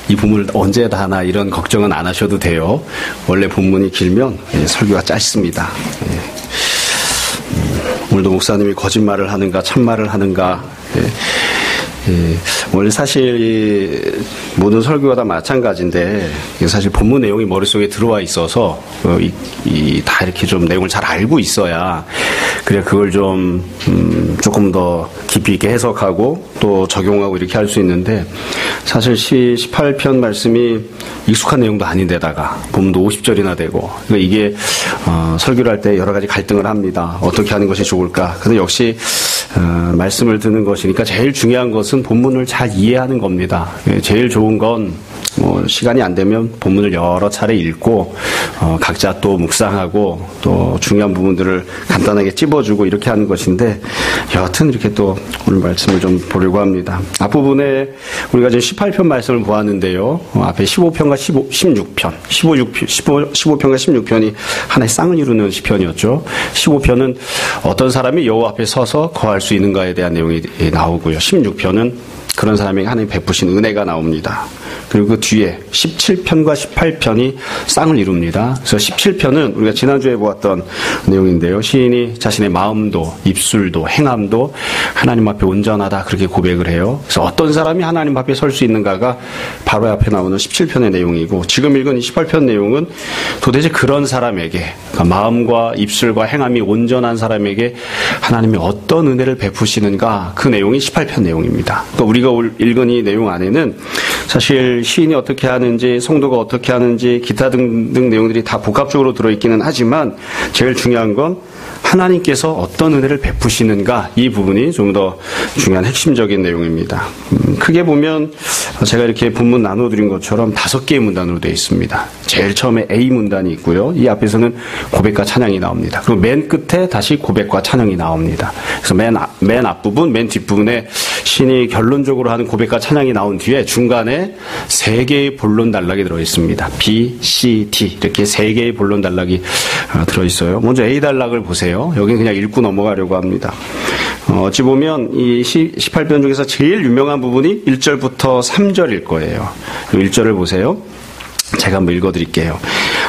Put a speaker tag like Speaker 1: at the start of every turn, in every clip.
Speaker 1: 이 본문을 언제 다 하나 이런 걱정은 안 하셔도 돼요. 원래 본문이 길면 설교가 짧습니다. 오늘도 목사님이 거짓말을 하는가 참말을 하는가. 원래 사실 모든 설교가 다 마찬가지인데 사실 본문 내용이 머릿속에 들어와 있어서 다 이렇게 좀 내용을 잘 알고 있어야 그래 그걸 좀 조금 더 깊이 있게 해석하고 또 적용하고 이렇게 할 수 있는데 사실 18편 말씀이 익숙한 내용도 아닌데다가 본문도 50절이나 되고 그러니까 이게 설교를 할 때 여러 가지 갈등을 합니다. 어떻게 하는 것이 좋을까? 근데 역시 말씀을 듣는 것이니까 제일 중요한 것은 본문을 잘 이해하는 겁니다. 제일 좋은 건 시간이 안 되면 본문을 여러 차례 읽고 각자 또 묵상하고 또 중요한 부분들을 간단하게 찝어주고 이렇게 하는 것인데 여하튼 이렇게 또 오늘 말씀을 좀 보려고 합니다. 앞부분에 우리가 지금 18편 말씀을 보았는데요. 앞에 15편과 16편 15편과 16편이 하나의 쌍을 이루는 시편이었죠. 15편은 어떤 사람이 여호와 앞에 서서 거할 수 있는가에 대한 내용이 나오고요. 16편은 그런 사람에게 하나님 베푸신 은혜가 나옵니다. 그리고 그 뒤에 17편과 18편이 쌍을 이룹니다. 그래서 17편은 우리가 지난주에 보았던 내용인데요. 시인이 자신의 마음도 입술도 행함도 하나님 앞에 온전하다 그렇게 고백을 해요. 그래서 어떤 사람이 하나님 앞에 설 수 있는가가 바로 앞에 나오는 17편의 내용이고 지금 읽은 이 18편 내용은 도대체 그런 사람에게 그러니까 마음과 입술과 행함이 온전한 사람에게 하나님이 어떤 은혜를 베푸시는가 그 내용이 18편 내용입니다. 그러니까 우리가 읽은 이 내용 안에는 사실 시인이 어떻게 하는지 성도가 어떻게 하는지 기타 등등 내용들이 다 복합적으로 들어있기는 하지만 제일 중요한 건 하나님께서 어떤 은혜를 베푸시는가 이 부분이 좀 더 중요한 핵심적인 내용입니다. 크게 보면 제가 이렇게 본문 나눠드린 것처럼 5개의 문단으로 되어 있습니다. 제일 처음에 A 문단이 있고요. 이 앞에서는 고백과 찬양이 나옵니다. 그리고 맨 끝에 다시 고백과 찬양이 나옵니다. 그래서 맨 앞부분, 맨 뒷부분에 신이 결론적으로 하는 고백과 찬양이 나온 뒤에 중간에 3개의 본론 단락이 들어있습니다. B, C, D 이렇게 3개의 본론 단락이 들어있어요. 먼저 A 단락을 보세요. 여기 그냥 읽고 넘어가려고 합니다. 어찌 보면 이 18편 중에서 제일 유명한 부분이 1절부터 3절일 거예요. 1절을 보세요. 제가 한번 읽어드릴게요.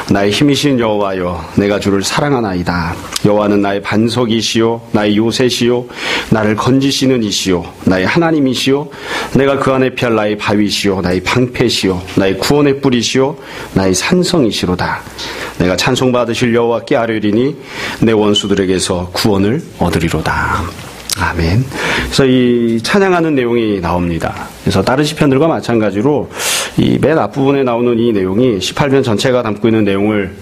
Speaker 1: 나의 힘이신 여호와여 내가 주를 사랑하나이다. 여호와는 나의 반석이시요 나의 요새시요 나를 건지시는 이시요 나의 하나님이시요 내가 그 안에 피할 나의 바위시요 나의 방패시요 나의 구원의 뿌리시요 나의 산성이시로다. 내가 찬송받으실 여호와께 아뢰리니 내 원수들에게서 구원을 얻으리로다. 아멘. 그래서 이 찬양하는 내용이 나옵니다. 그래서 다른 시편들과 마찬가지로 이 맨 앞부분에 나오는 이 내용이 18편 전체가 담고 있는 내용을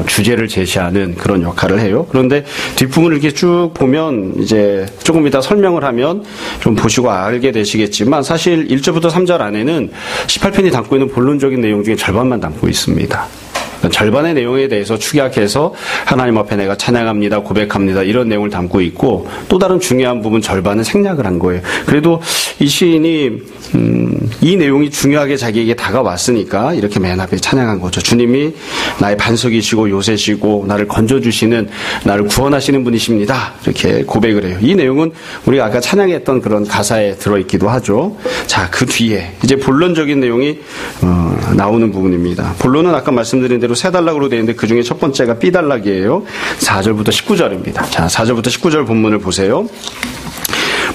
Speaker 1: 주제를 제시하는 그런 역할을 해요. 그런데 뒷부분을 이렇게 쭉 보면 이제 조금 이따 설명을 하면 좀 보시고 알게 되시겠지만 사실 1절부터 3절 안에는 18편이 담고 있는 본론적인 내용 중에 절반만 담고 있습니다. 절반의 내용에 대해서 축약해서 하나님 앞에 내가 찬양합니다, 고백합니다 이런 내용을 담고 있고 또 다른 중요한 부분 절반은 생략을 한 거예요. 그래도 이 시인이 이 내용이 중요하게 자기에게 다가왔으니까 이렇게 맨 앞에 찬양한 거죠. 주님이 나의 반석이시고 요새시고 나를 건져주시는 나를 구원하시는 분이십니다. 이렇게 고백을 해요. 이 내용은 우리가 아까 찬양했던 그런 가사에 들어있기도 하죠. 자, 그 뒤에 이제 본론적인 내용이 나오는 부분입니다. 본론은 아까 말씀드린 대로 3단락으로 되어 있는데 그 중에 첫 번째가 B단락이에요. 4절부터 19절입니다. 자, 4절부터 19절 본문을 보세요.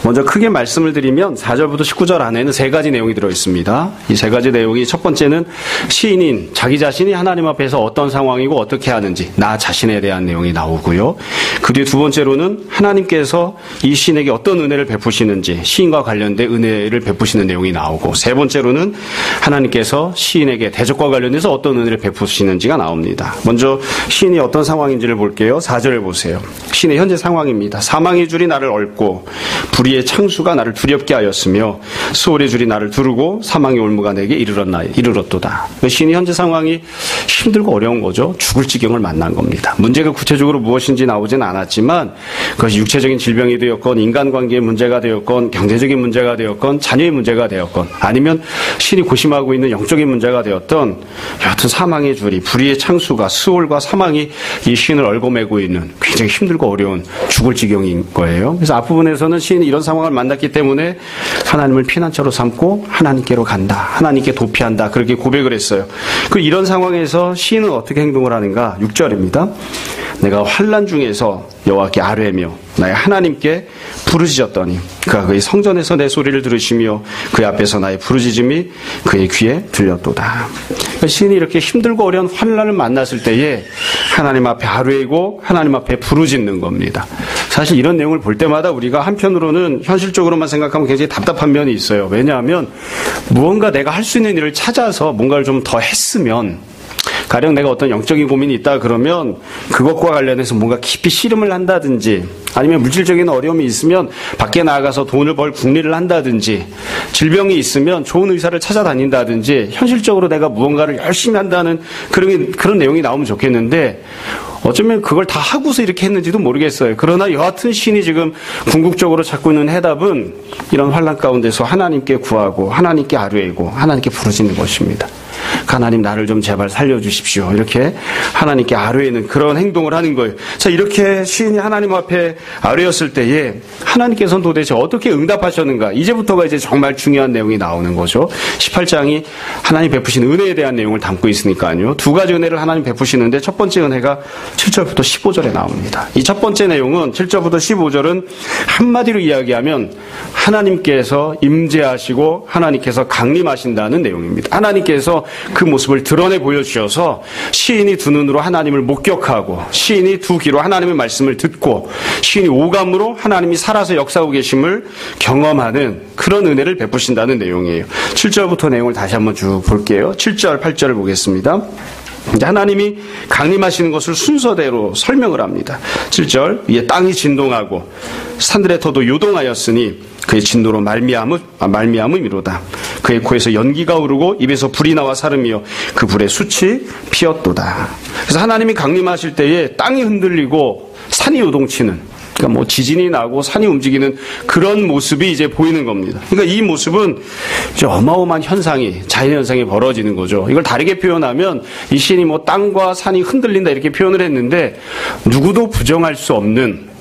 Speaker 1: 먼저 크게 말씀을 드리면 4절부터 19절 안에는 3가지 내용이 들어있습니다. 이 3가지 내용이 첫 번째는 시인인 자기 자신이 하나님 앞에서 어떤 상황이고 어떻게 하는지 나 자신에 대한 내용이 나오고요. 그 뒤에 두 번째로는 하나님께서 이 시인에게 어떤 은혜를 베푸시는지 시인과 관련된 은혜를 베푸시는 내용이 나오고 세 번째로는 하나님께서 시인에게 대적과 관련해서 어떤 은혜를 베푸시는지가 나옵니다. 먼저 시인이 어떤 상황인지를 볼게요. 4절을 보세요. 시인의 현재 상황입니다. 사망의 줄이 나를 얽고 불의의 창수가 나를 두렵게 하였으며 수월의 줄이 나를 두르고 사망의 올무가 내게 이르렀도다. 시인의 현재 상황이 힘들고 어려운 거죠. 죽을 지경을 만난 겁니다. 문제가 구체적으로 무엇인지 나오진 않았지만 그것이 육체적인 질병이 되었건 인간관계의 문제가 되었건 경제적인 문제가 되었건 자녀의 문제가 되었건 아니면 시인이 고심하고 있는 영적인 문제가 되었던 여하튼 사망의 줄이 불의의 창수가 수월과 사망이 이 시인을 얽어매고 있는 굉장히 힘들고 어려운 죽을 지경인 거예요. 그래서 앞부분에서는 시인이 이런 이런 상황을 만났기 때문에 하나님을 피난처로 삼고 하나님께로 간다. 하나님께 도피한다. 그렇게 고백을 했어요. 이런 상황에서 시인은 어떻게 행동을 하는가? 6절입니다. 내가 환난 중에서 여호와께 아뢰며 나의 하나님께 부르짖었더니 그가 그의 성전에서 내 소리를 들으시며 그의 앞에서 나의 부르짖음이 그의 귀에 들렸도다. 시인이 이렇게 힘들고 어려운 환난을 만났을 때에 하나님 앞에 아뢰고 하나님 앞에 부르짖는 겁니다. 사실 이런 내용을 볼 때마다 우리가 한편으로는 현실적으로만 생각하면 굉장히 답답한 면이 있어요. 왜냐하면 무언가 내가 할 수 있는 일을 찾아서 뭔가를 좀 더 했으면, 가령 내가 어떤 영적인 고민이 있다 그러면 그것과 관련해서 뭔가 깊이 씨름을 한다든지, 아니면 물질적인 어려움이 있으면 밖에 나가서 돈을 벌 궁리를 한다든지, 질병이 있으면 좋은 의사를 찾아다닌다든지, 현실적으로 내가 무언가를 열심히 한다는 그런 내용이 나오면 좋겠는데, 어쩌면 그걸 다 하고서 이렇게 했는지도 모르겠어요. 그러나 여하튼 신이 지금 궁극적으로 찾고 있는 해답은 이런 환난 가운데서 하나님께 구하고 하나님께 아뢰고 하나님께 부르짖는 것입니다. 하나님 나를 좀 제발 살려주십시오. 이렇게 하나님께 아뢰는 그런 행동을 하는 거예요. 자, 이렇게 시인이 하나님 앞에 아뢰었을 때에 하나님께서는 도대체 어떻게 응답하셨는가? 이제부터가 이제 정말 중요한 내용이 나오는 거죠. 18장이 하나님 베푸신 은혜에 대한 내용을 담고 있으니까요. 두 가지 은혜를 하나님 베푸시는데 첫 번째 은혜가 7절부터 15절에 나옵니다. 이 첫 번째 내용은 7절부터 15절은 한마디로 이야기하면 하나님께서 임재하시고 하나님께서 강림하신다는 내용입니다. 하나님께서 그 모습을 드러내 보여주셔서 시인이 두 눈으로 하나님을 목격하고, 시인이 두 귀로 하나님의 말씀을 듣고, 시인이 오감으로 하나님이 살아서 역사하고 계심을 경험하는 그런 은혜를 베푸신다는 내용이에요. 7절부터 내용을 다시 한번 쭉 볼게요. 7절, 8절을 보겠습니다. 이제 하나님이 강림하시는 것을 순서대로 설명을 합니다. 7절, 이에 땅이 진동하고 산들의 터도 요동하였으니 그의 진노로 말미암음이로다. 그의 코에서 연기가 오르고 입에서 불이 나와 사르며 그 불에 숯이 피었도다. 그래서 하나님이 강림하실 때에 땅이 흔들리고 산이 요동치는, 그러니까 지진이 나고 산이 움직이는 그런 모습이 이제 보이는 겁니다. 그러니까 이 모습은 이제 어마어마한 현상이, 자연현상이 벌어지는 거죠. 이걸 다르게 표현하면 이 시인이 땅과 산이 흔들린다 이렇게 표현을 했는데, 누구도 부정할 수 없는,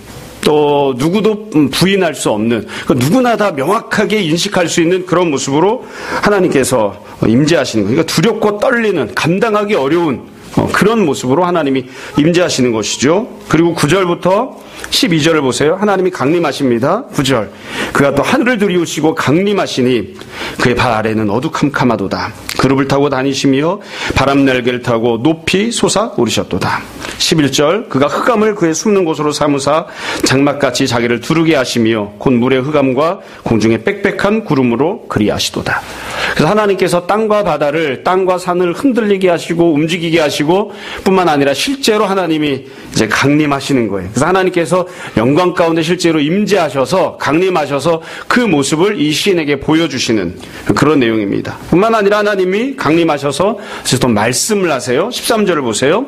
Speaker 1: 또 누구도 부인할 수 없는, 그러니까 누구나 다 명확하게 인식할 수 있는 그런 모습으로 하나님께서 임재하시는 거예요. 그러니까 두렵고 떨리는, 감당하기 어려운 그런 모습으로 하나님이 임재하시는 것이죠. 그리고 9절부터 12절을 보세요. 하나님이 강림하십니다. 9절, 그가 또 하늘을 들이우시고 강림하시니 그의 발 아래는 어두캄캄하도다. 그룹을 타고 다니시며 바람 날개를 타고 높이 솟아오르셨도다. 11절, 그가 흑암을 그의 숨는 곳으로 삼으사 장막같이 자기를 두르게 하시며 곧 물의 흑암과 공중의 빽빽한 구름으로 그리하시도다. 그래서 하나님께서 땅과 바다를, 땅과 산을 흔들리게 하시고 움직이게 하시고 뿐만 아니라 실제로 하나님이 이제 강림하시는 거예요. 그래서 하나님께서 영광 가운데 실제로 임재하셔서 강림하셔서 그 모습을 이 시인에게 보여주시는 그런 내용입니다. 뿐만 아니라 하나님이 강림하셔서 또 말씀을 하세요. 13절을 보세요.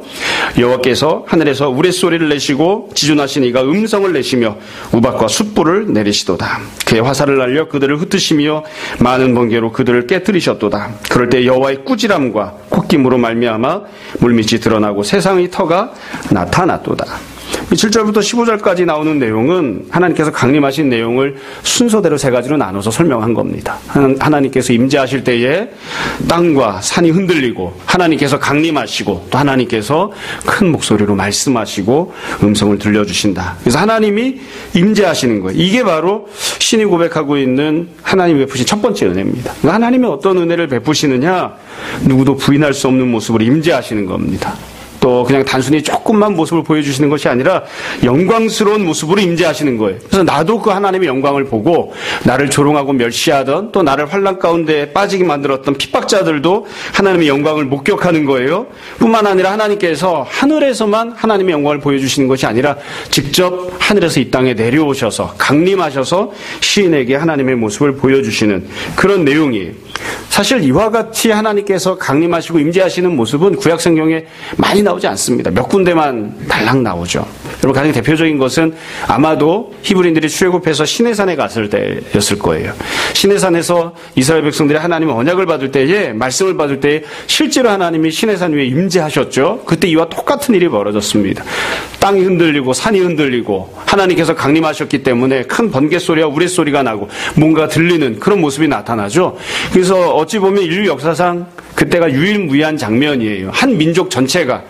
Speaker 1: 여호와께서 하늘에서 우레소리를 내시고 지존하신 이가 음성을 내시며 우박과 숯불을 내리시도다. 그의 화살을 날려 그들을 흩으시며 많은 번개로 그들을 깨뜨리셨도다. 그럴 때 여호와의 꾸지람과 콧김으로 말미암아 물밑이 드러나고 세상의 터가 나타났도다. 7절부터 15절까지 나오는 내용은 하나님께서 강림하신 내용을 순서대로 세 가지로 나눠서 설명한 겁니다. 하나님께서 임재하실 때에 땅과 산이 흔들리고, 하나님께서 강림하시고, 또 하나님께서 큰 목소리로 말씀하시고 음성을 들려주신다. 그래서 하나님이 임재하시는 거예요. 이게 바로 신이 고백하고 있는 하나님이 베푸신 첫 번째 은혜입니다. 하나님이 어떤 은혜를 베푸시느냐? 누구도 부인할 수 없는 모습으로 임재하시는 겁니다. 또 그냥 단순히 조금만 모습을 보여주시는 것이 아니라 영광스러운 모습으로 임재하시는 거예요. 그래서 나도 그 하나님의 영광을 보고 나를 조롱하고 멸시하던, 또 나를 환난 가운데 빠지게 만들었던 핍박자들도 하나님의 영광을 목격하는 거예요. 뿐만 아니라 하나님께서 하늘에서만 하나님의 영광을 보여주시는 것이 아니라 직접 하늘에서 이 땅에 내려오셔서 강림하셔서 시인에게 하나님의 모습을 보여주시는 그런 내용이에요. 사실 이와 같이 하나님께서 강림하시고 임재하시는 모습은 구약 성경에 많이 나오지 않습니다. 몇 군데만 달랑 나오죠. 여러분 가장 대표적인 것은 아마도 히브리인들이 출애굽해서 시내산에 갔을 때였을 거예요. 시내산에서 이스라엘 백성들이 하나님의 언약을 받을 때에 말씀을 받을 때에 실제로 하나님이 시내산 위에 임재하셨죠. 그때 이와 똑같은 일이 벌어졌습니다. 땅이 흔들리고 산이 흔들리고 하나님께서 강림하셨기 때문에 큰 번개 소리와 우레소리가 나고 뭔가 들리는 그런 모습이 나타나죠. 그래서 어찌 보면 인류 역사상 그때가 유일무이한 장면이에요. 한 민족 전체가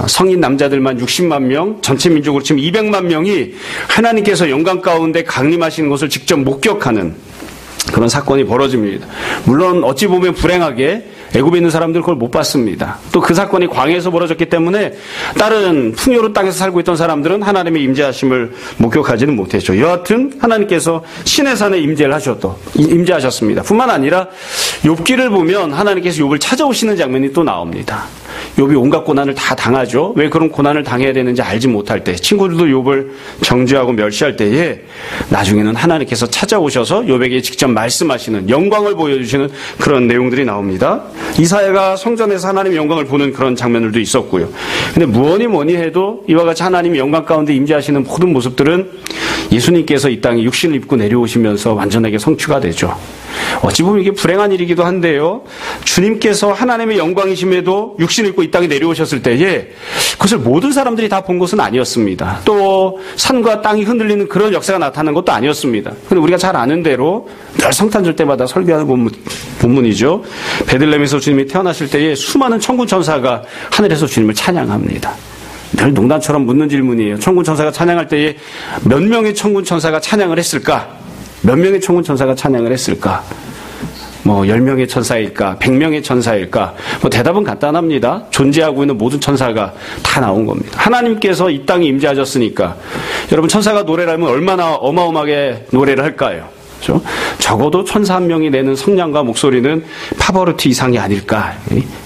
Speaker 1: 성인 남자들만 60만 명, 전체 민족으로 치면 200만 명이 하나님께서 영광 가운데 강림하시는 것을 직접 목격하는 그런 사건이 벌어집니다. 물론 어찌 보면 불행하게 애굽에 있는 사람들 그걸 못 봤습니다. 또 그 사건이 광야에서 벌어졌기 때문에 다른 풍요로운 땅에서 살고 있던 사람들은 하나님의 임재하심을 목격하지는 못했죠. 여하튼 하나님께서 시내산에 임재하셨습니다. 뿐만 아니라 욥기를 보면 하나님께서 욥을 찾아오시는 장면이 또 나옵니다. 욥이 온갖 고난을 다 당하죠. 왜 그런 고난을 당해야 되는지 알지 못할 때, 친구들도 욥을 정죄하고 멸시할 때에 나중에는 하나님께서 찾아오셔서 욥에게 직접 말씀하시는, 영광을 보여주시는 그런 내용들이 나옵니다. 이사야가 성전에서 하나님의 영광을 보는 그런 장면들도 있었고요. 근데 뭐니 해도 이와 같이 하나님의 영광 가운데 임재하시는 모든 모습들은 예수님께서 이 땅에 육신을 입고 내려오시면서 완전하게 성취가 되죠. 어찌 보면 이게 불행한 일이기도 한데요. 주님께서 하나님의 영광이심에도 육신을 입고 이 땅에 내려오셨을 때에 그것을 모든 사람들이 다 본 것은 아니었습니다. 또 산과 땅이 흔들리는 그런 역사가 나타난 것도 아니었습니다. 그런데 우리가 잘 아는 대로 늘 성탄절 때마다 설교하는 본문이죠. 베들레헴에서 주님이 태어나실 때에 수많은 천군 천사가 하늘에서 주님을 찬양합니다. 늘 농담처럼 묻는 질문이에요. 천군 천사가 찬양할 때에 몇 명의 천군 천사가 찬양을 했을까? 몇 명의 천군 천사가 찬양을 했을까? 10명의 천사일까? 100명의 천사일까? 대답은 간단합니다. 존재하고 있는 모든 천사가 다 나온 겁니다. 하나님께서 이 땅에 임재하셨으니까 여러분 천사가 노래를 하면 얼마나 어마어마하게 노래를 할까요? 그렇죠? 적어도 천사 한 명이 내는 성량과 목소리는 파바로티 이상이 아닐까.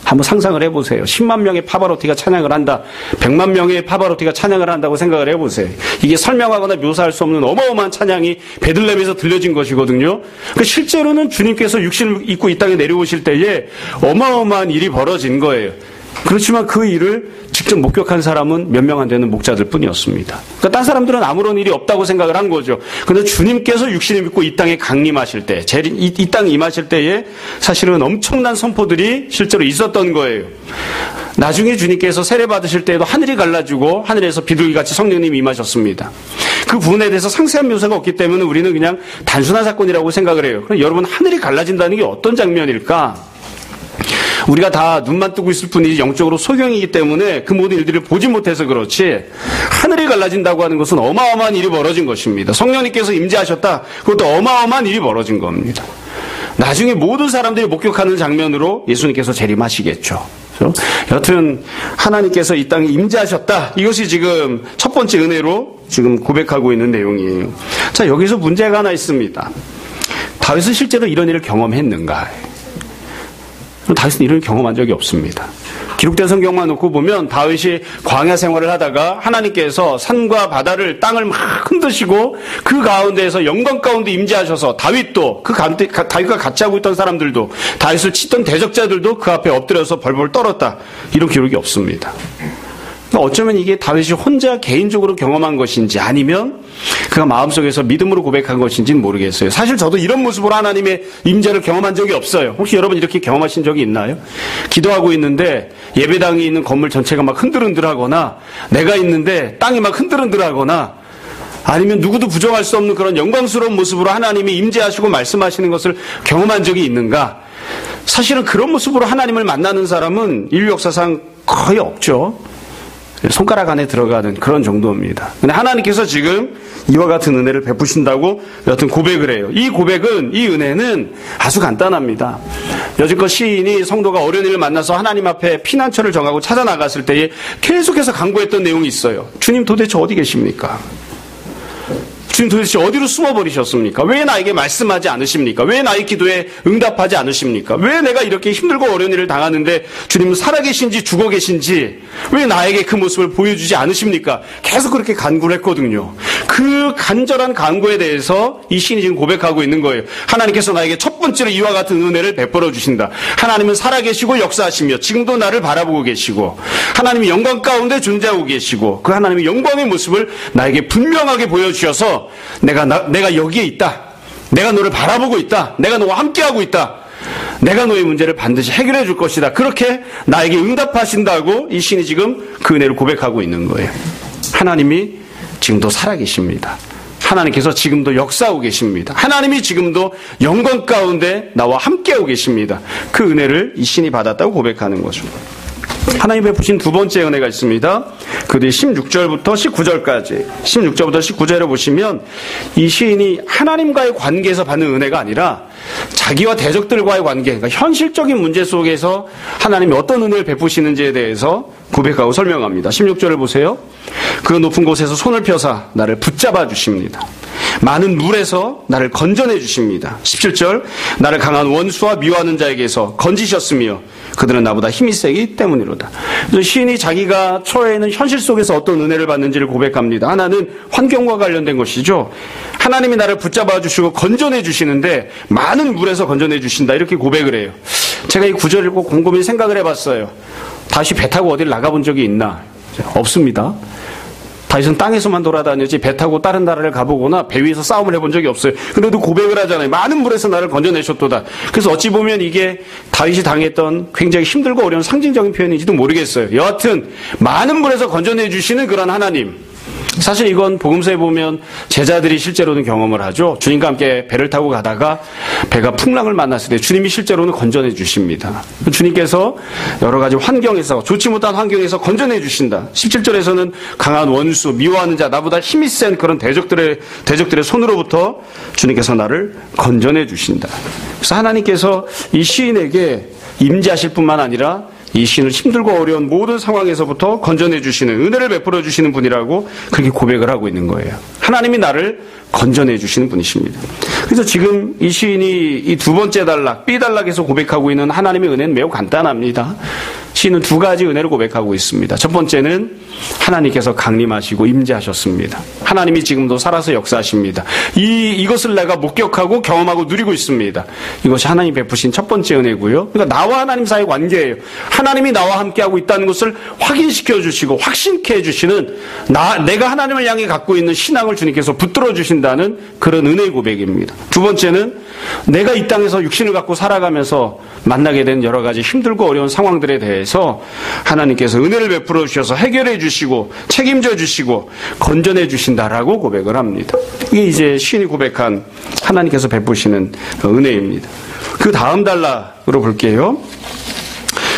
Speaker 1: 한번 상상을 해보세요. 10만 명의 파바로티가 찬양을 한다. 100만 명의 파바로티가 찬양을 한다고 생각을 해보세요. 이게 설명하거나 묘사할 수 없는 어마어마한 찬양이 베들레헴에서 들려진 것이거든요. 그러니까 실제로는 주님께서 육신을 입고 이 땅에 내려오실 때에 어마어마한 일이 벌어진 거예요. 그렇지만 그 일을 직접 목격한 사람은 몇 명 안 되는 목자들 뿐이었습니다. 그러니까 딴 사람들은 아무런 일이 없다고 생각을 한 거죠. 그런데 주님께서 육신을 입고 이 땅에 강림하실 때, 이 땅에 임하실 때에 사실은 엄청난 선포들이 실제로 있었던 거예요. 나중에 주님께서 세례 받으실 때에도 하늘이 갈라지고 하늘에서 비둘기같이 성령님이 임하셨습니다. 그 부분에 대해서 상세한 묘사가 없기 때문에 우리는 그냥 단순한 사건이라고 생각을 해요. 그럼 여러분, 하늘이 갈라진다는 게 어떤 장면일까? 우리가 다 눈만 뜨고 있을 뿐이지 영적으로 소경이기 때문에 그 모든 일들을 보지 못해서 그렇지, 하늘이 갈라진다고 하는 것은 어마어마한 일이 벌어진 것입니다. 성령님께서 임재하셨다. 그것도 어마어마한 일이 벌어진 겁니다. 나중에 모든 사람들이 목격하는 장면으로 예수님께서 재림하시겠죠. 그렇죠? 여튼 하나님께서 이 땅에 임재하셨다. 이것이 지금 첫 번째 은혜로 지금 고백하고 있는 내용이에요. 자, 여기서 문제가 하나 있습니다. 다윗은 실제로 이런 일을 경험했는가? 다윗은 이런 경험한 적이 없습니다. 기록된 성경만 놓고 보면 다윗이 광야 생활을 하다가 하나님께서 산과 바다를, 땅을 막 흔드시고 그 가운데에서 영광 가운데 임재하셔서 다윗도, 다윗과 같이 하고 있던 사람들도, 다윗을 치던 대적자들도 그 앞에 엎드려서 벌벌 떨었다. 이런 기록이 없습니다. 어쩌면 이게 다윗이 혼자 개인적으로 경험한 것인지 아니면 그가 마음속에서 믿음으로 고백한 것인지는 모르겠어요. 사실 저도 이런 모습으로 하나님의 임재를 경험한 적이 없어요. 혹시 여러분 이렇게 경험하신 적이 있나요? 기도하고 있는데 예배당이 있는 건물 전체가 막 흔들흔들하거나, 내가 있는데 땅이 막 흔들흔들하거나, 아니면 누구도 부정할 수 없는 그런 영광스러운 모습으로 하나님이 임재하시고 말씀하시는 것을 경험한 적이 있는가? 사실은 그런 모습으로 하나님을 만나는 사람은 인류 역사상 거의 없죠. 손가락 안에 들어가는 그런 정도입니다. 근데 하나님께서 지금 이와 같은 은혜를 베푸신다고 여튼 고백을 해요. 이 고백은, 이 은혜는 아주 간단합니다. 여지껏 시인이 성도가 어려운 일을 만나서 하나님 앞에 피난처를 정하고 찾아 나갔을 때에 계속해서 간구했던 내용이 있어요. 주님 도대체 어디 계십니까? 주님 도대체 어디로 숨어버리셨습니까? 왜 나에게 말씀하지 않으십니까? 왜 나의 기도에 응답하지 않으십니까? 왜 내가 이렇게 힘들고 어려운 일을 당하는데 주님은 살아계신지 죽어 계신지 왜 나에게 그 모습을 보여주지 않으십니까? 계속 그렇게 간구를 했거든요. 그 간절한 간구에 대해서 이 시인이 지금 고백하고 있는 거예요. 하나님께서 나에게 첫 번째로 이와 같은 은혜를 베풀어 주신다. 하나님은 살아계시고 역사하시며 지금도 나를 바라보고 계시고 하나님이 영광 가운데 존재하고 계시고 그 하나님의 영광의 모습을 나에게 분명하게 보여주셔서 내가 여기에 있다. 내가 너를 바라보고 있다. 내가 너와 함께하고 있다. 내가 너의 문제를 반드시 해결해 줄 것이다. 그렇게 나에게 응답하신다고 이 시인이 지금 그 은혜를 고백하고 있는 거예요. 하나님이 지금도 살아계십니다. 하나님께서 지금도 역사하고 계십니다. 하나님이 지금도 영광 가운데 나와 함께하고 계십니다. 그 은혜를 이 시인이 받았다고 고백하는 거죠. 하나님 베푸신 두 번째 은혜가 있습니다. 그 뒤에 16절부터 19절까지 16절부터 19절을 보시면 이 시인이 하나님과의 관계에서 받는 은혜가 아니라 자기와 대적들과의 관계, 그러니까 현실적인 문제 속에서 하나님이 어떤 은혜를 베푸시는지에 대해서 고백하고 설명합니다. 16절을 보세요. 그 높은 곳에서 손을 펴사 나를 붙잡아 주십니다. 많은 물에서 나를 건져내 주십니다. 17절 나를 강한 원수와 미워하는 자에게서 건지셨으며 그들은 나보다 힘이 세기 때문이로다. 그래서 시인이 자기가 처해 있는 현실 속에서 어떤 은혜를 받는지를 고백합니다. 하나는 환경과 관련된 것이죠. 하나님이 나를 붙잡아 주시고 건져내 주시는데 많은 물에서 건져내 주신다 이렇게 고백을 해요. 제가 이 구절을 읽고 곰곰이 생각을 해봤어요. 다시 배 타고 어딜 나가본 적이 있나? 없습니다. 다윗은 땅에서만 돌아다녔지 배 타고 다른 나라를 가보거나 배 위에서 싸움을 해본 적이 없어요. 그래도 고백을 하잖아요. 많은 물에서 나를 건져내셨도다. 그래서 어찌 보면 이게 다윗이 당했던 굉장히 힘들고 어려운 상징적인 표현인지도 모르겠어요. 여하튼 많은 물에서 건져내주시는 그런 하나님. 사실 이건 복음서에 보면 제자들이 실제로는 경험을 하죠. 주님과 함께 배를 타고 가다가 배가 풍랑을 만났을 때 주님이 실제로는 건져내 주십니다. 주님께서 여러 가지 환경에서 좋지 못한 환경에서 건져내 주신다. 17절에서는 강한 원수, 미워하는 자, 나보다 힘이 센 그런 대적들의 손으로부터 주님께서 나를 건져내 주신다. 그래서 하나님께서 이 시인에게 임재하실 뿐만 아니라 이 시인을 힘들고 어려운 모든 상황에서부터 건져내 주시는 은혜를 베풀어 주시는 분이라고 그렇게 고백을 하고 있는 거예요. 하나님이 나를 건져내 주시는 분이십니다. 그래서 지금 이 시인이 이 두 번째 단락, B단락에서 고백하고 있는 하나님의 은혜는 매우 간단합니다. 시인은 두 가지 은혜를 고백하고 있습니다. 첫 번째는 하나님께서 강림하시고 임재하셨습니다. 하나님이 지금도 살아서 역사하십니다. 이것을 내가 목격하고 경험하고 누리고 있습니다. 이것이 하나님 베푸신 첫 번째 은혜고요. 그러니까 나와 하나님 사이의 관계예요. 하나님이 나와 함께하고 있다는 것을 확인시켜 주시고 확신케 해주시는 내가 하나님을 향해 갖고 있는 신앙을 주님께서 붙들어 주신다는 그런 은혜의 고백입니다. 두 번째는 내가 이 땅에서 육신을 갖고 살아가면서 만나게 된 여러 가지 힘들고 어려운 상황들에 대해서 하나님께서 은혜를 베풀어 주셔서 해결해 주시고 책임져 주시고 건져내 주신다라고 고백을 합니다. 이게 이제 시인이 고백한 하나님께서 베푸시는 은혜입니다. 그 다음 단락으로 볼게요.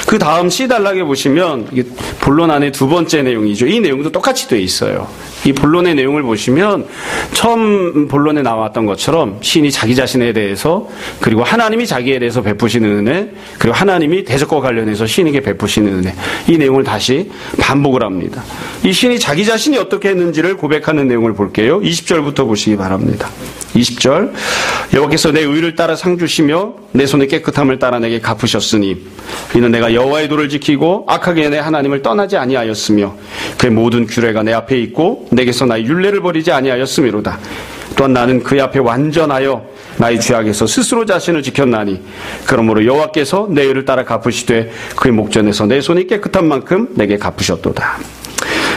Speaker 1: 그 다음 C단락에 보시면 이게 본론 안에 두 번째 내용이죠. 이 내용도 똑같이 되어 있어요. 이 본론의 내용을 보시면 처음 본론에 나왔던 것처럼 시인이 자기 자신에 대해서 그리고 하나님이 자기에 대해서 베푸시는 은혜 그리고 하나님이 대적과 관련해서 시인에게 베푸시는 은혜 이 내용을 다시 반복을 합니다. 이 시인이 자기 자신이 어떻게 했는지를 고백하는 내용을 볼게요. 20절부터 보시기 바랍니다. 20절 여호와께서 내 의를 따라 상 주시며 내 손의 깨끗함을 따라 내게 갚으셨으니 이는 내가 여호와의 도를 지키고 악하게 내 하나님을 떠나지 아니하였으며 그의 모든 규례가 내 앞에 있고 내게서 나의 율례를 버리지 아니하였음이로다. 또한 나는 그의 앞에 완전하여 나의 죄악에서 스스로 자신을 지켰나니 그러므로 여호와께서 내 의를 따라 갚으시되 그의 목전에서 내 손이 깨끗한 만큼 내게 갚으셨도다.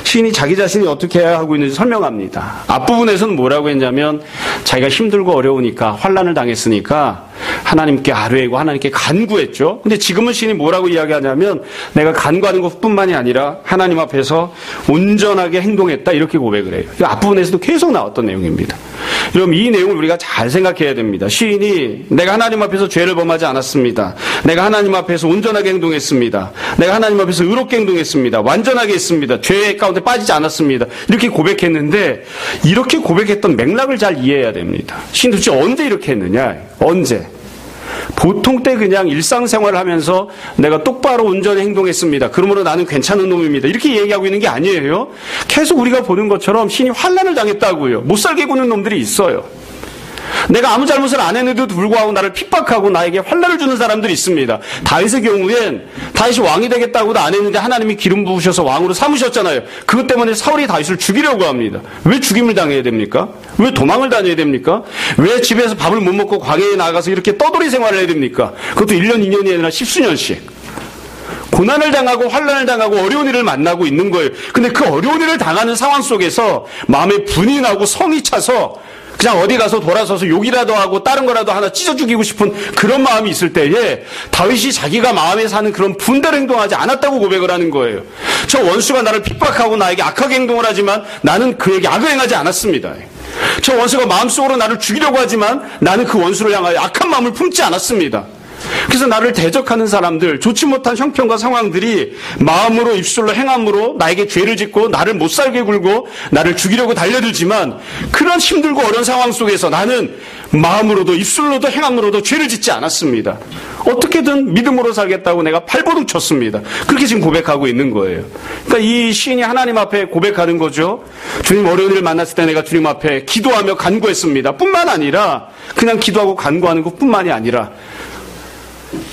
Speaker 1: 시인이 자기 자신이 어떻게 해야 하고 있는지 설명합니다. 앞부분에서는 뭐라고 했냐면 자기가 힘들고 어려우니까 환난을 당했으니까 하나님께 아뢰고 하나님께 간구했죠. 근데 지금은 시인이 뭐라고 이야기하냐면 내가 간구하는 것뿐만이 아니라 하나님 앞에서 온전하게 행동했다 이렇게 고백을 해요. 앞부분에서도 계속 나왔던 내용입니다. 여러분 이 내용을 우리가 잘 생각해야 됩니다. 시인이 내가 하나님 앞에서 죄를 범하지 않았습니다. 내가 하나님 앞에서 온전하게 행동했습니다. 내가 하나님 앞에서 의롭게 행동했습니다. 완전하게 했습니다. 죄 가운데 빠지지 않았습니다. 이렇게 고백했는데 이렇게 고백했던 맥락을 잘 이해해야 됩니다. 시인 도대체 언제 이렇게 했느냐? 언제? 보통 때 그냥 일상생활을 하면서 내가 똑바로 온전히 행동했습니다. 그러므로 나는 괜찮은 놈입니다. 이렇게 얘기하고 있는 게 아니에요. 계속 우리가 보는 것처럼 신이 환난을 당했다고요. 못 살게 구는 놈들이 있어요. 내가 아무 잘못을 안 했는데도 불구하고 나를 핍박하고 나에게 환난을 주는 사람들이 있습니다. 다윗의 경우엔 다윗이 왕이 되겠다고도 안 했는데 하나님이 기름 부으셔서 왕으로 삼으셨잖아요. 그것 때문에 사울이 다윗을 죽이려고 합니다. 왜 죽임을 당해야 됩니까? 왜 도망을 다녀야 됩니까? 왜 집에서 밥을 못 먹고 광야에 나가서 이렇게 떠돌이 생활을 해야 됩니까? 그것도 1년, 2년이 아니라 10수년씩. 고난을 당하고 환난을 당하고 어려운 일을 만나고 있는 거예요. 근데 그 어려운 일을 당하는 상황 속에서 마음에 분이 나고 성이 차서 그냥 어디 가서 돌아서서 욕이라도 하고 다른 거라도 하나 찢어 죽이고 싶은 그런 마음이 있을 때에 다윗이 자기가 마음에 사는 그런 분대로 행동하지 않았다고 고백을 하는 거예요. 저 원수가 나를 핍박하고 나에게 악하게 행동을 하지만 나는 그에게 악을 행하지 않았습니다. 저 원수가 마음속으로 나를 죽이려고 하지만 나는 그 원수를 향하여 악한 마음을 품지 않았습니다. 그래서 나를 대적하는 사람들, 좋지 못한 형편과 상황들이 마음으로 입술로 행함으로 나에게 죄를 짓고 나를 못살게 굴고 나를 죽이려고 달려들지만 그런 힘들고 어려운 상황 속에서 나는 마음으로도 입술로도 행함으로도 죄를 짓지 않았습니다. 어떻게든 믿음으로 살겠다고 내가 발버둥 쳤습니다. 그렇게 지금 고백하고 있는 거예요. 그러니까 이 시인이 하나님 앞에 고백하는 거죠. 주님 어려운 일을 만났을 때 내가 주님 앞에 기도하며 간구했습니다. 뿐만 아니라 그냥 기도하고 간구하는 것뿐만이 아니라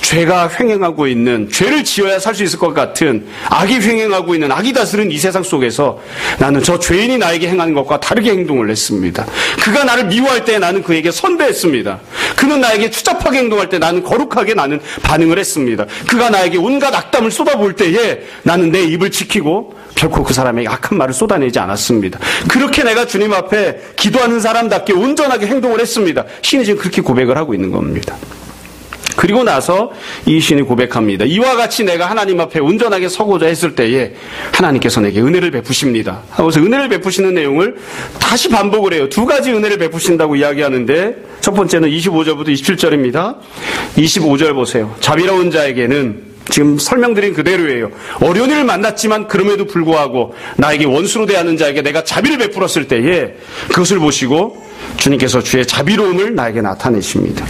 Speaker 1: 죄가 횡행하고 있는, 죄를 지어야 살 수 있을 것 같은 악이 횡행하고 있는, 악이 다스리는 이 세상 속에서 나는 저 죄인이 나에게 행하는 것과 다르게 행동을 했습니다. 그가 나를 미워할 때 나는 그에게 선배했습니다. 그는 나에게 추잡하게 행동할 때 나는 거룩하게 나는 반응을 했습니다. 그가 나에게 온갖 악담을 쏟아부을 때에 나는 내 입을 지키고 결코 그 사람에게 악한 말을 쏟아내지 않았습니다. 그렇게 내가 주님 앞에 기도하는 사람답게 온전하게 행동을 했습니다. 신이 지금 그렇게 고백을 하고 있는 겁니다. 그리고 나서 이 시인이 고백합니다. 이와 같이 내가 하나님 앞에 온전하게 서고자 했을 때에 하나님께서 내게 은혜를 베푸십니다. 하고서 은혜를 베푸시는 내용을 다시 반복을 해요. 두 가지 은혜를 베푸신다고 이야기하는데 첫 번째는 25절부터 27절입니다. 25절 보세요. 자비로운 자에게는 지금 설명드린 그대로예요. 어려운 일을 만났지만 그럼에도 불구하고 나에게 원수로 대하는 자에게 내가 자비를 베풀었을 때에 그것을 보시고 주님께서 주의 자비로움을 나에게 나타내십니다.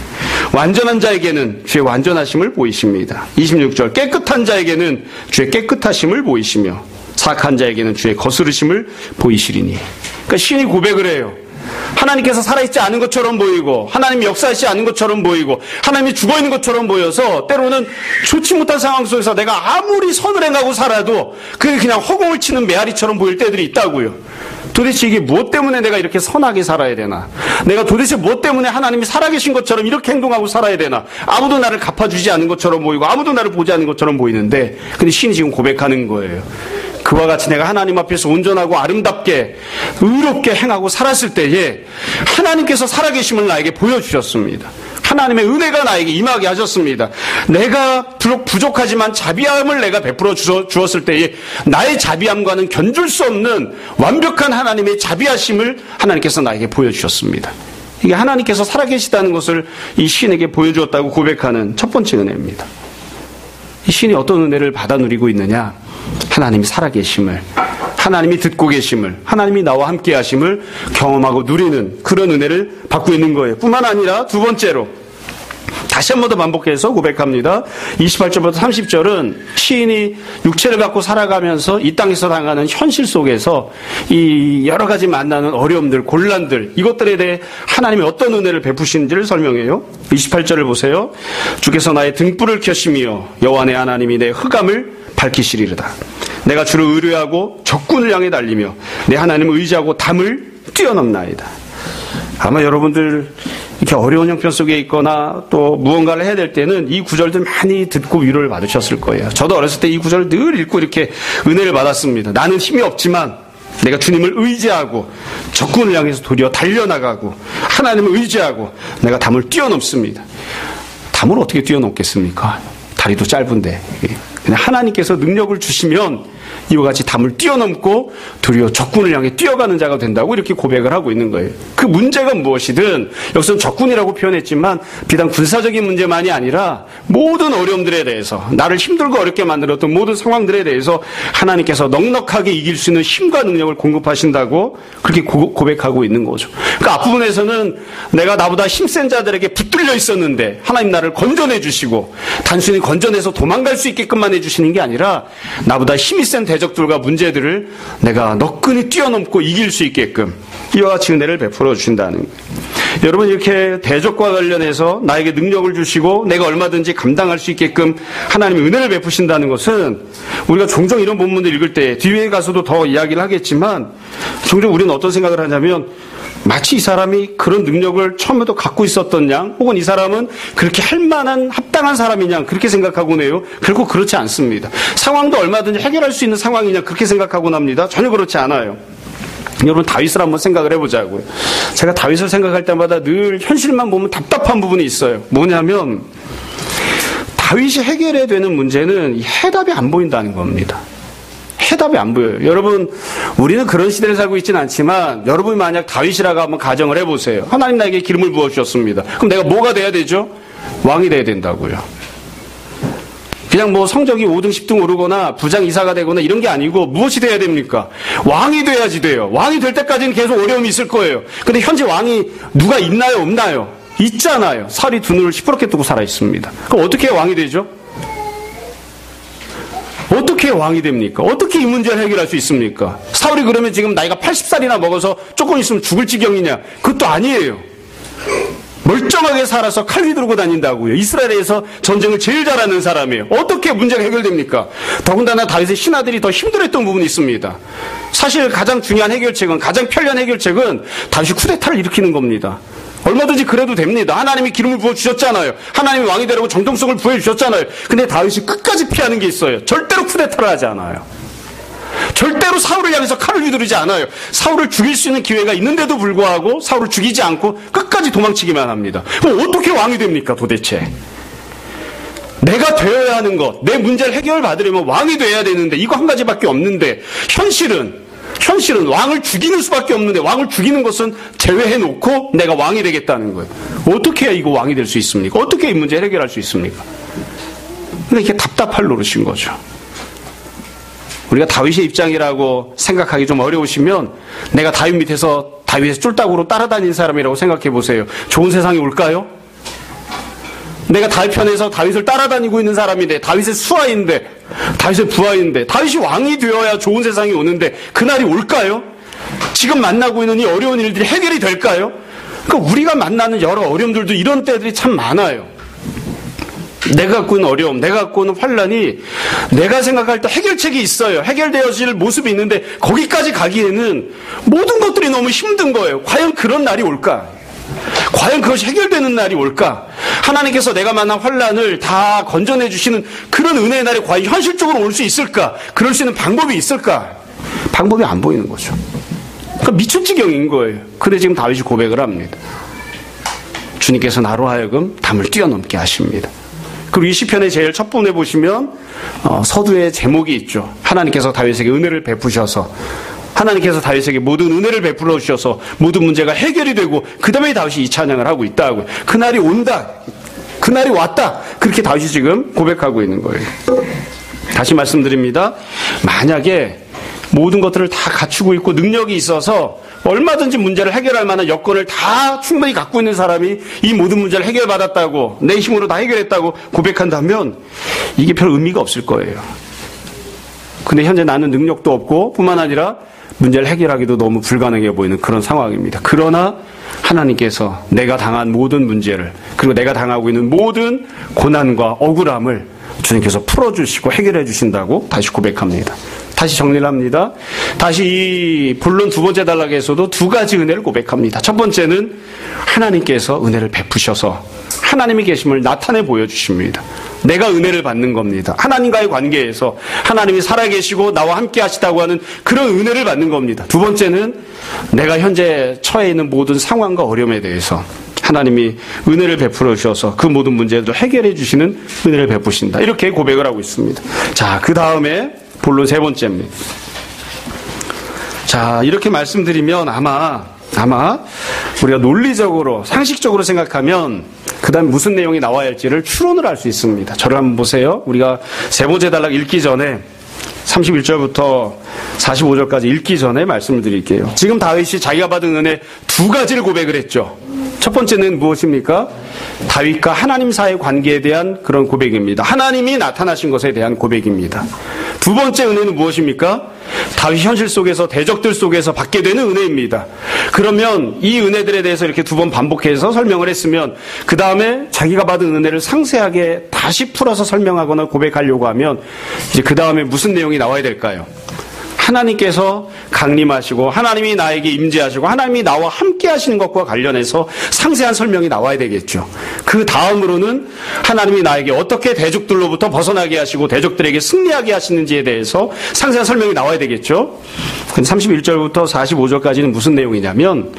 Speaker 1: 완전한 자에게는 주의 완전하심을 보이십니다. 26절 깨끗한 자에게는 주의 깨끗하심을 보이시며 사악한 자에게는 주의 거스르심을 보이시리니. 그러니까 시인이 고백을 해요. 하나님께서 살아있지 않은 것처럼 보이고 하나님이 역사하시지 않은 것처럼 보이고 하나님이 죽어있는 것처럼 보여서 때로는 좋지 못한 상황 속에서 내가 아무리 선을 행하고 살아도 그게 그냥 허공을 치는 메아리처럼 보일 때들이 있다고요. 도대체 이게 무엇 때문에 내가 이렇게 선하게 살아야 되나? 내가 도대체 무엇 때문에 하나님이 살아계신 것처럼 이렇게 행동하고 살아야 되나? 아무도 나를 갚아주지 않은 것처럼 보이고 아무도 나를 보지 않는 것처럼 보이는데 근데 신이 지금 고백하는 거예요. 그와 같이 내가 하나님 앞에서 온전하고 아름답게 의롭게 행하고 살았을 때에 하나님께서 살아계심을 나에게 보여주셨습니다. 하나님의 은혜가 나에게 임하게 하셨습니다. 내가 부족하지만 자비함을 내가 베풀어 주었을 때에 나의 자비함과는 견줄 수 없는 완벽한 하나님의 자비하심을 하나님께서 나에게 보여주셨습니다. 이게 하나님께서 살아계시다는 것을 이 시인에게 보여주었다고 고백하는 첫 번째 은혜입니다. 이 시인이 어떤 은혜를 받아 누리고 있느냐? 하나님이 살아계심을, 하나님이 듣고 계심을, 하나님이 나와 함께 하심을 경험하고 누리는 그런 은혜를 받고 있는 거예요. 뿐만 아니라 두 번째로 다시 한 번 더 반복해서 고백합니다. 28절부터 30절은 시인이 육체를 갖고 살아가면서 이 땅에서 당하는 현실 속에서 이 여러 가지 만나는 어려움들, 곤란들, 이것들에 대해 하나님이 어떤 은혜를 베푸시는지를 설명해요. 28절을 보세요. 주께서 나의 등불을 켜시며 여호와 내 하나님이 내 흑암을 밝히시리로다. 내가 주를 의뢰하고 적군을 향해 달리며 내 하나님을 의지하고 담을 뛰어넘나이다. 아마 여러분들 이렇게 어려운 형편 속에 있거나 또 무언가를 해야 될 때는 이 구절들 많이 듣고 위로를 받으셨을 거예요. 저도 어렸을 때 이 구절을 늘 읽고 이렇게 은혜를 받았습니다. 나는 힘이 없지만 내가 주님을 의지하고 적군을 향해서 도리어 달려나가고 하나님을 의지하고 내가 담을 뛰어넘습니다. 담을 어떻게 뛰어넘겠습니까? 다리도 짧은데. 그냥 하나님께서 능력을 주시면 이와 같이 담을 뛰어넘고 도리어 적군을 향해 뛰어가는 자가 된다고 이렇게 고백을 하고 있는 거예요. 그 문제가 무엇이든 여기서는 적군이라고 표현했지만 비단 군사적인 문제만이 아니라 모든 어려움들에 대해서 나를 힘들고 어렵게 만들었던 모든 상황들에 대해서 하나님께서 넉넉하게 이길 수 있는 힘과 능력을 공급하신다고 그렇게 고백하고 있는 거죠. 그러니까 앞부분에서는 내가 나보다 힘센 자들에게 붙들려 있었는데 하나님 나를 건져내 주시고 단순히 건져내서 도망갈 수 있게끔만 해주시는 게 아니라 나보다 힘이 센 거센 대적들과 문제들을 내가 너끈히 뛰어넘고 이길 수 있게끔 이와 같이 은혜를 베풀어 주신다는 거예요. 여러분, 이렇게 대적과 관련해서 나에게 능력을 주시고 내가 얼마든지 감당할 수 있게끔 하나님이 은혜를 베푸신다는 것은 우리가 종종 이런 본문을 읽을 때 뒤에 가서도 더 이야기를 하겠지만 종종 우리는 어떤 생각을 하냐면 마치 이 사람이 그런 능력을 처음에도 갖고 있었던 양 혹은 이 사람은 그렇게 할 만한 합당한 사람이냐 그렇게 생각하곤 해요. 결코 그렇지 않습니다. 상황도 얼마든지 해결할 수 있는 상황이냐 그렇게 생각하곤 합니다. 전혀 그렇지 않아요. 여러분, 다윗을 한번 생각을 해보자고요. 제가 다윗을 생각할 때마다 늘 현실만 보면 답답한 부분이 있어요. 뭐냐면 다윗이 해결해야 되는 문제는 이 해답이 안 보인다는 겁니다. 해답이 안 보여요. 여러분, 우리는 그런 시대를 살고 있지는 않지만 여러분이 만약 다윗이라고 한번 가정을 해보세요. 하나님 나에게 기름을 부어주셨습니다. 그럼 내가 뭐가 돼야 되죠? 왕이 돼야 된다고요. 그냥 뭐 성적이 5등 10등 오르거나 부장 이사가 되거나 이런 게 아니고 무엇이 돼야 됩니까? 왕이 돼야지 돼요. 왕이 될 때까지는 계속 어려움이 있을 거예요. 근데 현재 왕이 누가 있나요? 없나요? 있잖아요. 사울이 두 눈을 시퍼렇게 뜨고 살아 있습니다. 그럼 어떻게 왕이 되죠? 어떻게 왕이 됩니까? 어떻게 이 문제를 해결할 수 있습니까? 사울이 그러면 지금 나이가 80살이나 먹어서 조금 있으면 죽을 지경이냐? 그것도 아니에요. 멀쩡하게 살아서 칼 휘두르고 다닌다고요. 이스라엘에서 전쟁을 제일 잘하는 사람이에요. 어떻게 문제가 해결됩니까? 더군다나 다윗의 신하들이 더 힘들었던 부분이 있습니다. 사실 가장 중요한 해결책은, 가장 편리한 해결책은 다윗이 쿠데타를 일으키는 겁니다. 얼마든지 그래도 됩니다. 하나님이 기름을 부어주셨잖아요. 하나님이 왕이 되라고 정통성을 부여주셨잖아요. 근데 다윗이 끝까지 피하는 게 있어요. 절대로 쿠데타를 하지 않아요. 절대로 사울을 향해서 칼을 휘두르지 않아요. 사울을 죽일 수 있는 기회가 있는데도 불구하고 사울을 죽이지 않고 끝까지 도망치기만 합니다. 그럼 어떻게 왕이 됩니까 도대체? 내가 되어야 하는 것, 내 문제를 해결받으려면 왕이 돼야 되는데 이거 한 가지밖에 없는데 현실은 왕을 죽이는 수밖에 없는데 왕을 죽이는 것은 제외해놓고 내가 왕이 되겠다는 거예요. 어떻게 해야 이거 왕이 될 수 있습니까? 어떻게 이 문제를 해결할 수 있습니까? 근데 이게 답답할 노릇인 거죠. 우리가 다윗의 입장이라고 생각하기 좀 어려우시면 내가 다윗 밑에서 다윗의 쫄딱으로 따라다니는 사람이라고 생각해 보세요. 좋은 세상이 올까요? 내가 다윗 편에서 다윗을 따라다니고 있는 사람인데 다윗의 수하인데 다윗의 부하인데 다윗이 왕이 되어야 좋은 세상이 오는데 그날이 올까요? 지금 만나고 있는 이 어려운 일들이 해결이 될까요? 그러니까 우리가 만나는 여러 어려움들도 이런 때들이 참 많아요. 내가 갖고 있는 어려움, 내가 갖고 있는 환란이 내가 생각할 때 해결책이 있어요. 해결되어질 모습이 있는데 거기까지 가기에는 모든 것들이 너무 힘든 거예요. 과연 그런 날이 올까? 과연 그것이 해결되는 날이 올까? 하나님께서 내가 만난 환란을 다 건져내 주시는 그런 은혜의 날이 과연 현실적으로 올 수 있을까? 그럴 수 있는 방법이 있을까? 방법이 안 보이는 거죠. 그러니까 미칠 지경인 거예요. 근데 지금 다윗이 고백을 합니다. 주님께서 나로 하여금 담을 뛰어넘게 하십니다. 그리고 이 시편의 제일 첫 부분에 보시면 서두의 제목이 있죠. 하나님께서 다윗에게 은혜를 베푸셔서 하나님께서 다윗에게 모든 은혜를 베풀어 주셔서 모든 문제가 해결이 되고 그 다음에 다윗이 이 찬양을 하고 있다고요. 그날이 온다. 그날이 왔다. 그렇게 다윗이 지금 고백하고 있는 거예요. 다시 말씀드립니다. 만약에 모든 것들을 다 갖추고 있고 능력이 있어서 얼마든지 문제를 해결할 만한 여건을 다 충분히 갖고 있는 사람이 이 모든 문제를 해결받았다고 내 힘으로 다 해결했다고 고백한다면 이게 별 의미가 없을 거예요. 근데 현재 나는 능력도 없고 뿐만 아니라 문제를 해결하기도 너무 불가능해 보이는 그런 상황입니다. 그러나 하나님께서 내가 당한 모든 문제를 그리고 내가 당하고 있는 모든 고난과 억울함을 주님께서 풀어주시고 해결해 주신다고 다시 고백합니다. 다시 정리를 합니다. 다시 이 본론 두 번째 단락에서도 두 가지 은혜를 고백합니다. 첫 번째는 하나님께서 은혜를 베푸셔서 하나님이 계심을 나타내 보여주십니다. 내가 은혜를 받는 겁니다. 하나님과의 관계에서 하나님이 살아계시고 나와 함께 하시다고 하는 그런 은혜를 받는 겁니다. 두 번째는 내가 현재 처해 있는 모든 상황과 어려움에 대해서 하나님이 은혜를 베풀어 주셔서 그 모든 문제들을 해결해 주시는 은혜를 베푸신다. 이렇게 고백을 하고 있습니다. 자, 그 다음에 본론 세 번째입니다. 자, 이렇게 말씀드리면 아마 우리가 논리적으로 상식적으로 생각하면 그 다음에 무슨 내용이 나와야 할지를 추론을 할 수 있습니다. 저를 한번 보세요. 우리가 세 번째 단락 읽기 전에 31절부터 45절까지 읽기 전에 말씀을 드릴게요. 지금 다윗이 자기가 받은 은혜 두 가지를 고백을 했죠. 첫 번째는 무엇입니까? 다윗과 하나님 사이의 관계에 대한 그런 고백입니다. 하나님이 나타나신 것에 대한 고백입니다. 두 번째 은혜는 무엇입니까? 다윗 현실 속에서 대적들 속에서 받게 되는 은혜입니다. 그러면 이 은혜들에 대해서 이렇게 두 번 반복해서 설명을 했으면 그 다음에 자기가 받은 은혜를 상세하게 다시 풀어서 설명하거나 고백하려고 하면 이제 그 다음에 무슨 내용이 나와야 될까요? 하나님께서 강림하시고 하나님이 나에게 임재하시고 하나님이 나와 함께 하시는 것과 관련해서 상세한 설명이 나와야 되겠죠. 그 다음으로는 하나님이 나에게 어떻게 대적들로부터 벗어나게 하시고 대적들에게 승리하게 하시는지에 대해서 상세한 설명이 나와야 되겠죠. 31절부터 45절까지는 무슨 내용이냐면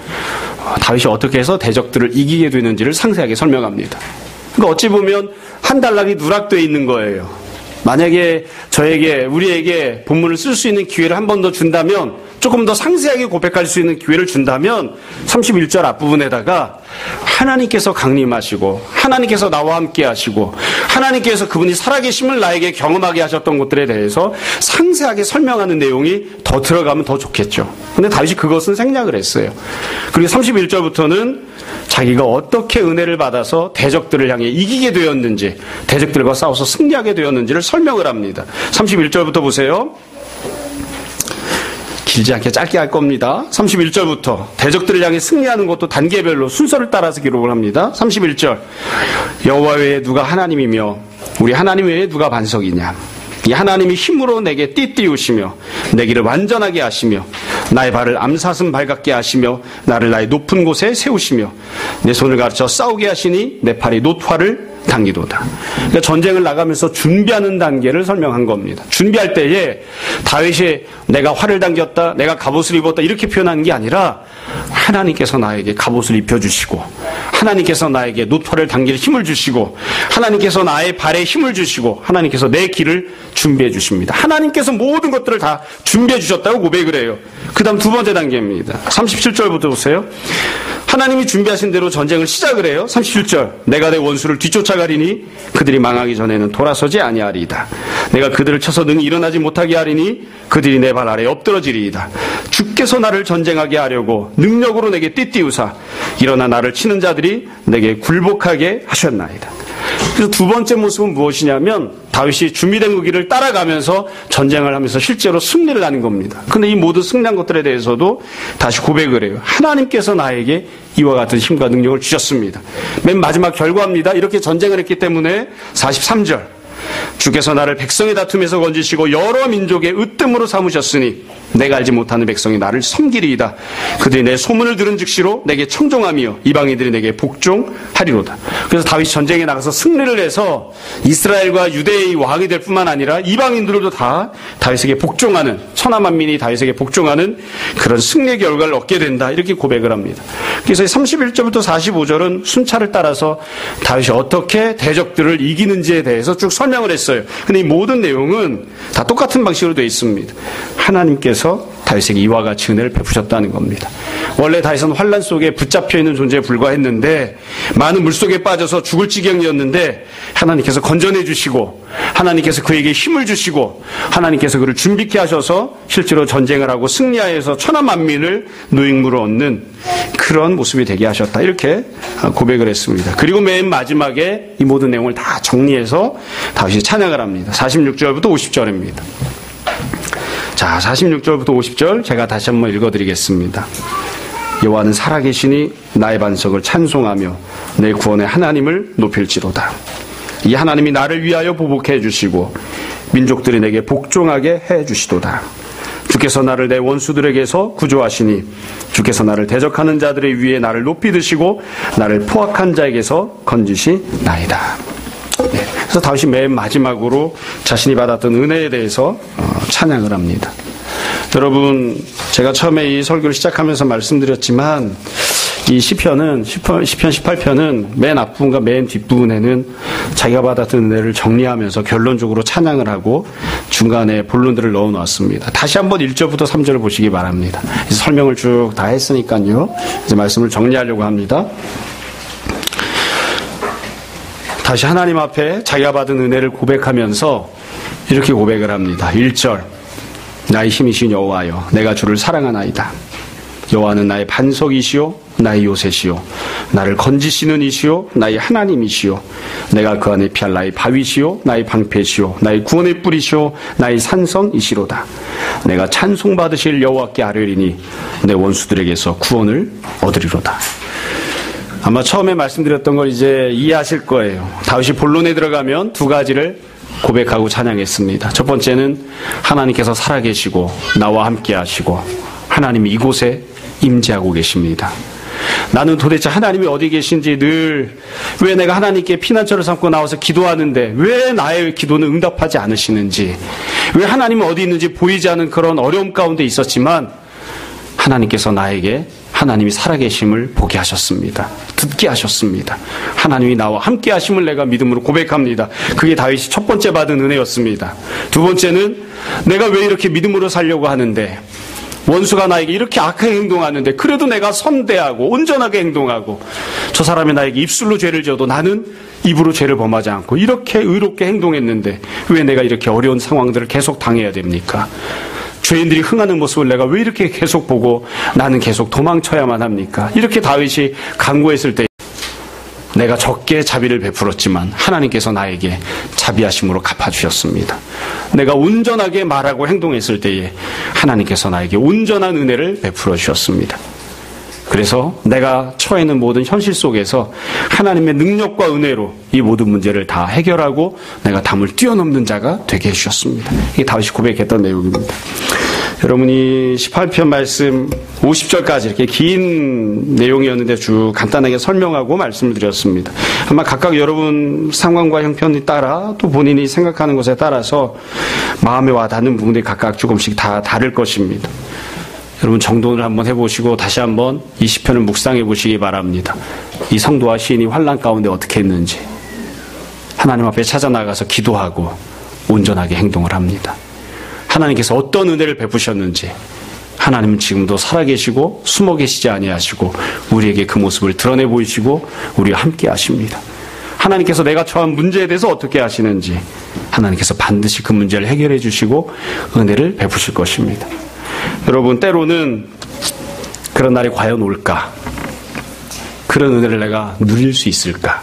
Speaker 1: 다윗이 어떻게 해서 대적들을 이기게 되는지를 상세하게 설명합니다. 그러니까 어찌 보면 한 단락이 누락되어 있는 거예요. 만약에 우리에게 본문을 쓸 수 있는 기회를 한 번 더 준다면, 조금 더 상세하게 고백할 수 있는 기회를 준다면 31절 앞부분에다가 하나님께서 강림하시고 하나님께서 나와 함께 하시고 하나님께서 그분이 살아계심을 나에게 경험하게 하셨던 것들에 대해서 상세하게 설명하는 내용이 더 들어가면 더 좋겠죠. 근데 다윗이 그것은 생략을 했어요. 그리고 31절부터는 자기가 어떻게 은혜를 받아서 대적들을 향해 이기게 되었는지, 대적들과 싸워서 승리하게 되었는지를 설명을 합니다. 31절부터 보세요. 길지 않게 짧게 할 겁니다. 31절부터 대적들을 향해 승리하는 것도 단계별로 순서를 따라서 기록을 합니다. 31절, 여호와 외에 누가 하나님이며 우리 하나님 외에 누가 반석이냐. 이 하나님이 힘으로 내게 띠띠우시며 내 길을 완전하게 하시며 나의 발을 암사슴 발같게 하시며 나를 나의 높은 곳에 세우시며 내 손을 가르쳐 싸우게 하시니 내 팔이 놋화를 당기도다. 그러니까 전쟁을 나가면서 준비하는 단계를 설명한 겁니다. 준비할 때에 다윗이 내가 활을 당겼다, 내가 갑옷을 입었다 이렇게 표현하는 게 아니라 하나님께서 나에게 갑옷을 입혀주시고 하나님께서 나에게 놋화를 당길 힘을 주시고 하나님께서 나의 발에 힘을 주시고 하나님께서 내 길을 준비해 주십니다. 하나님께서 모든 것들을 다 준비해 주셨다고 고백을 해요. 그 다음 두 번째 단계입니다. 37절부터 보세요. 하나님이 준비하신 대로 전쟁을 시작을 해요. 37절, 내가 내 원수를 뒤쫓아가리니 그들이 망하기 전에는 돌아서지 아니하리이다. 내가 그들을 쳐서 능히 일어나지 못하게 하리니 그들이 내 발 아래에 엎드러지리이다. 주께서 나를 전쟁하게 하려고 능력으로 내게 띠띠우사 일어나 나를 치는 자들이 내게 굴복하게 하셨나이다. 그래서 두 번째 모습은 무엇이냐면 다윗이 준비된 그 길을 따라가면서 전쟁을 하면서 실제로 승리를 하는 겁니다. 근데 이 모든 승리한 것들에 대해서도 다시 고백을 해요. 하나님께서 나에게 이와 같은 힘과 능력을 주셨습니다. 맨 마지막 결과입니다. 이렇게 전쟁을 했기 때문에 43절, 주께서 나를 백성의 다툼에서 건지시고 여러 민족의 으뜸으로 삼으셨으니 내가 알지 못하는 백성이 나를 섬기리이다. 그들이 내 소문을 들은 즉시로 내게 청종하며 이방인들이 내게 복종하리로다. 그래서 다윗이 전쟁에 나가서 승리를 해서 이스라엘과 유대의 왕이 될 뿐만 아니라 이방인들도 다 다윗에게 복종하는, 천하만민이 다윗에게 복종하는 그런 승리의 결과를 얻게 된다. 이렇게 고백을 합니다. 그래서 31절부터 45절은 순차를 따라서 다윗이 어떻게 대적들을 이기는지에 대해서 쭉 설명을 했어요. 근데 이 모든 내용은 다 똑같은 방식으로 되어 있습니다. 하나님께서 다윗에게 이와 같이 은혜를 베푸셨다는 겁니다. 원래 다윗은 환난 속에 붙잡혀 있는 존재에 불과했는데 많은 물속에 빠져서 죽을 지경이었는데 하나님께서 건져내 주시고 하나님께서 그에게 힘을 주시고 하나님께서 그를 준비케 하셔서 실제로 전쟁을 하고 승리하여서 천하만민을 노획무로 얻는 그런 모습이 되게 하셨다. 이렇게 고백을 했습니다. 그리고 맨 마지막에 이 모든 내용을 다 정리해서 다윗이 찬양을 합니다. 46절부터 50절입니다. 자, 46절부터 50절 제가 다시 한번 읽어드리겠습니다. 여호와는 살아계시니 나의 반석을 찬송하며 내 구원의 하나님을 높일지로다. 이 하나님이 나를 위하여 보복해 주시고 민족들이 내게 복종하게 해 주시도다. 주께서 나를 내 원수들에게서 구조하시니 주께서 나를 대적하는 자들의 위에 나를 높이 드시고 나를 포악한 자에게서 건지시나이다. 네, 그래서 다윗이 맨 마지막으로 자신이 받았던 은혜에 대해서 찬양을 합니다. 여러분, 제가 처음에 이 설교를 시작하면서 말씀드렸지만 이 시편 18편은 맨 앞부분과 맨 뒷부분에는 자기가 받았던 은혜를 정리하면서 결론적으로 찬양을 하고 중간에 본론들을 넣어 놓았습니다. 다시 한번 1절부터 3절을 보시기 바랍니다. 이제 설명을 쭉 다 했으니까요. 이제 말씀을 정리하려고 합니다. 다시 하나님 앞에 자기가 받은 은혜를 고백하면서 이렇게 고백을 합니다. 1절, 나의 힘이신 여호와여, 내가 주를 사랑하나이다. 여호와는 나의 반석이시요 나의 요새시요 나를 건지시는 이시요 나의 하나님이시요 내가 그 안에 피할 나의 바위시요 나의 방패시요 나의 구원의 뿌리시요 나의 산성이시로다. 내가 찬송받으실 여호와께 아뢰리니 내 원수들에게서 구원을 얻으리로다. 아마 처음에 말씀드렸던 걸 이제 이해하실 거예요. 다윗이 본론에 들어가면 두 가지를 고백하고 찬양했습니다. 첫 번째는 하나님께서 살아계시고 나와 함께 하시고 하나님이 이곳에 임재하고 계십니다. 나는 도대체 하나님이 어디 계신지 늘 왜 내가 하나님께 피난처를 삼고 나와서 기도하는데 왜 나의 기도는 응답하지 않으시는지, 왜 하나님은 어디 있는지 보이지 않는 그런 어려움 가운데 있었지만 하나님께서 나에게 하나님이 살아계심을 보게 하셨습니다. 듣게 하셨습니다. 하나님이 나와 함께 하심을 내가 믿음으로 고백합니다. 그게 다윗이 첫 번째 받은 은혜였습니다. 두 번째는 내가 왜 이렇게 믿음으로 살려고 하는데, 원수가 나에게 이렇게 악하게 행동하는데 그래도 내가 선대하고 온전하게 행동하고 저 사람이 나에게 입술로 죄를 지어도 나는 입으로 죄를 범하지 않고 이렇게 의롭게 행동했는데 왜 내가 이렇게 어려운 상황들을 계속 당해야 됩니까? 죄인들이 흥하는 모습을 내가 왜 이렇게 계속 보고 나는 계속 도망쳐야만 합니까? 이렇게 다윗이 간구했을 때 내가 적게 자비를 베풀었지만 하나님께서 나에게 자비하심으로 갚아주셨습니다. 내가 온전하게 말하고 행동했을 때에 하나님께서 나에게 온전한 은혜를 베풀어 주셨습니다. 그래서 내가 처해 있는 모든 현실 속에서 하나님의 능력과 은혜로 이 모든 문제를 다 해결하고 내가 담을 뛰어넘는 자가 되게 해주셨습니다. 이게 다윗이 고백했던 내용입니다. 여러분이 18편 말씀 50절까지 이렇게 긴 내용이었는데 쭉 간단하게 설명하고 말씀을 드렸습니다. 아마 각각 여러분 상황과 형편에 따라 또 본인이 생각하는 것에 따라서 마음에 와닿는 부분들이 각각 조금씩 다 다를 것입니다. 여러분 정돈을 한번 해보시고 다시 한번 이 시편을 묵상해 보시기 바랍니다. 이 성도와 시인이 환난 가운데 어떻게 했는지 하나님 앞에 찾아나가서 기도하고 온전하게 행동을 합니다. 하나님께서 어떤 은혜를 베푸셨는지 하나님은 지금도 살아계시고 숨어 계시지 아니하시고 우리에게 그 모습을 드러내 보이시고 우리와 함께 하십니다. 하나님께서 내가 처한 문제에 대해서 어떻게 하시는지 하나님께서 반드시 그 문제를 해결해 주시고 은혜를 베푸실 것입니다. 여러분 때로는 그런 날이 과연 올까? 그런 은혜를 내가 누릴 수 있을까?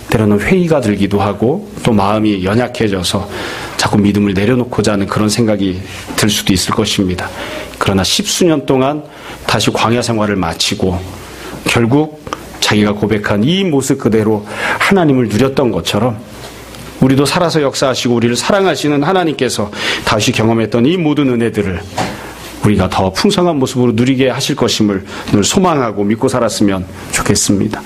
Speaker 1: 때로는 회의가 들기도 하고 또 마음이 연약해져서 자꾸 믿음을 내려놓고자 하는 그런 생각이 들 수도 있을 것입니다. 그러나 10수년 동안 다시 광야 생활을 마치고 결국 자기가 고백한 이 모습 그대로 하나님을 누렸던 것처럼 우리도 살아서 역사하시고 우리를 사랑하시는 하나님께서 다시 경험했던 이 모든 은혜들을 우리가 더 풍성한 모습으로 누리게 하실 것임을 늘 소망하고 믿고 살았으면 좋겠습니다.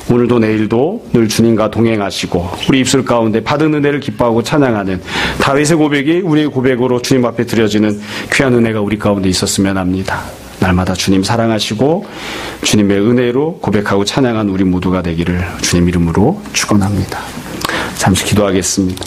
Speaker 1: 오늘도 내일도 늘 주님과 동행하시고 우리 입술 가운데 받은 은혜를 기뻐하고 찬양하는 다윗의 고백이 우리의 고백으로 주님 앞에 드려지는 귀한 은혜가 우리 가운데 있었으면 합니다. 날마다 주님 사랑하시고 주님의 은혜로 고백하고 찬양한 우리 모두가 되기를 주님 이름으로 축원합니다. 잠시 기도하겠습니다.